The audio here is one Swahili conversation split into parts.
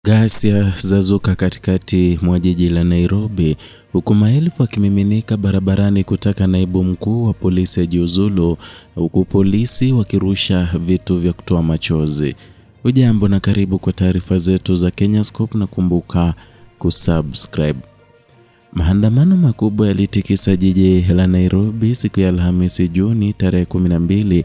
Ghasia zazuka katikati mwa jiji la Nairobi, huku maelfu wakimiminika barabarani kutaka naibu mkuu wa polisi ajiuzulu, huku polisi wakirusha vitu vya kutoa machozi. Hujambo na karibu kwa taarifa zetu za Kenyascope, na kumbuka kusubscribe. Maandamano makubwa yalitikisa jiji la Nairobi siku ya Alhamisi Juni tarehe 12,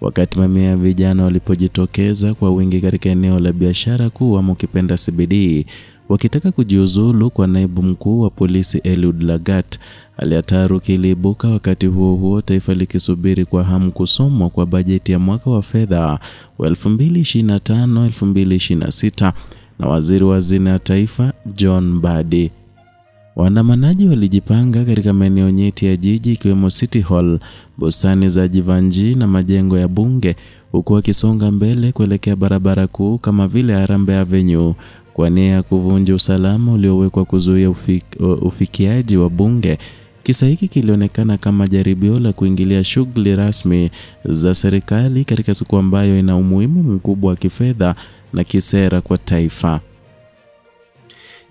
wakati mamia ya vijana walipojitokeza kwa wingi katika eneo la biashara kuu mkipenda CBD, wakitaka kujiuzulu kwa naibu mkuu wa polisi Eliud Lagat. Hali ya taharuki iliibuka wakati huo taifa likisubiri kwa hamu kusomwa kwa bajeti ya mwaka wa fedha wa 2025-2026 na waziri wa hazina ya taifa John Mbadi. Waandamanaji walijipanga katika maeneo nyeti ya jiji ikiwemo City Hall, bustani za Jivanjii na majengo ya bunge, huku wakisonga mbele kuelekea barabara kuu kama vile Harambee Avenue kwa nia ya kuvunja usalama uliowekwa kuzuia ufikiaji wa bunge. Kisa hiki kilionekana kama jaribio la kuingilia shughuli rasmi za serikali katika siku ambayo ina umuhimu mkubwa wa kifedha na kisera kwa taifa.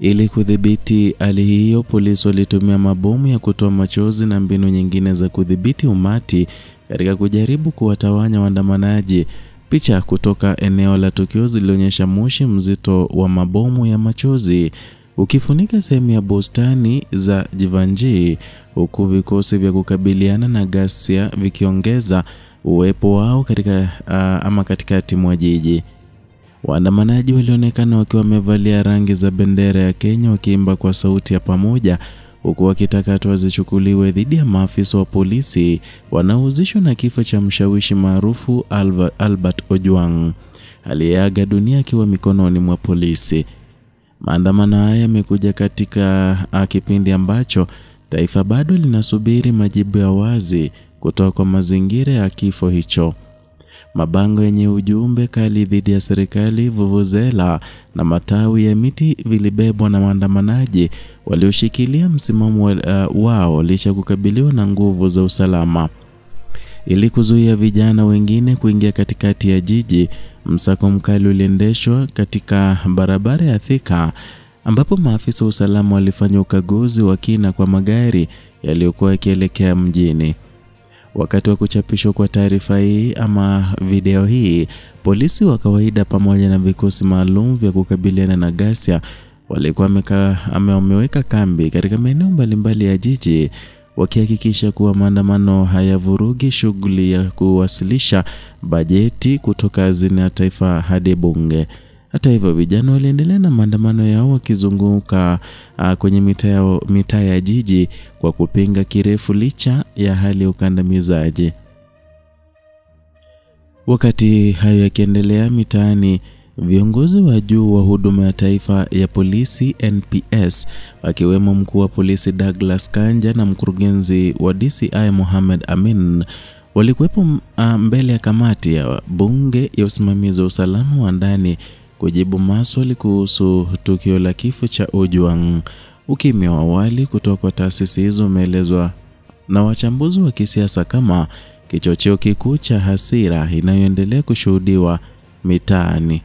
Ili kudhibiti hali hiyo, polisi walitumia mabomu ya kutoa machozi na mbinu nyingine za kudhibiti umati katika kujaribu kuwatawanya waandamanaji. Picha kutoka eneo la tukio zilionyesha moshi mzito wa mabomu ya machozi ukifunika sehemu ya bustani za Jivanjii, huku vikosi vya kukabiliana na ghasia vikiongeza uwepo wao katikati mwa jiji. Waandamanaji walionekana wakiwa wamevalia rangi za bendera ya Kenya, wakiimba kwa sauti ya pamoja, huku wakitaka hatua zichukuliwe dhidi ya maafisa wa polisi wanaohusishwa na kifo cha mshawishi maarufu Albert Ojwang, aliyeaga dunia akiwa mikononi mwa polisi. Maandamano haya yamekuja katika kipindi ambacho taifa bado linasubiri majibu ya wazi kutoka kwa mazingira ya kifo hicho. Mabango yenye ujumbe kali dhidi ya serikali, vuvuzela na matawi ya miti vilibebwa na waandamanaji walioshikilia msimamo wao licha kukabiliwa na nguvu za usalama. Ili kuzuia vijana wengine kuingia katikati ya jiji, msako mkali uliendeshwa katika barabara ya Thika, ambapo maafisa wa usalama walifanya ukaguzi wa kina kwa magari yaliyokuwa yakielekea mjini. Wakati wa kuchapishwa kwa taarifa hii ama video hii, polisi wa kawaida pamoja na vikosi maalum vya kukabiliana na ghasia walikuwa wameweka kambi katika maeneo mbalimbali ya jiji, wakihakikisha kuwa maandamano hayavurugi shughuli ya kuwasilisha bajeti kutoka hazina ya taifa hadi bunge. Hata hivyo, vijana waliendelea na maandamano yao wakizunguka kwenye mitaa ya jiji kwa kupinga kirefu licha ya hali ya ukandamizaji. Wakati hayo yakiendelea mitaani, viongozi wa juu wa huduma ya taifa ya polisi NPS, akiwemo mkuu wa polisi Douglas Kanja na mkurugenzi wa DCI Mohamed Amin, walikuwepo mbele ya kamati ya bunge ya usimamizi wa usalama wa ndani kujibu maswali kuhusu tukio la kifo cha Ojwang. Ukimya wa awali kutoka kwa taasisi hizo umeelezwa na wachambuzi wa kisiasa kama kichocheo kikuu cha hasira inayoendelea kushuhudiwa mitaani.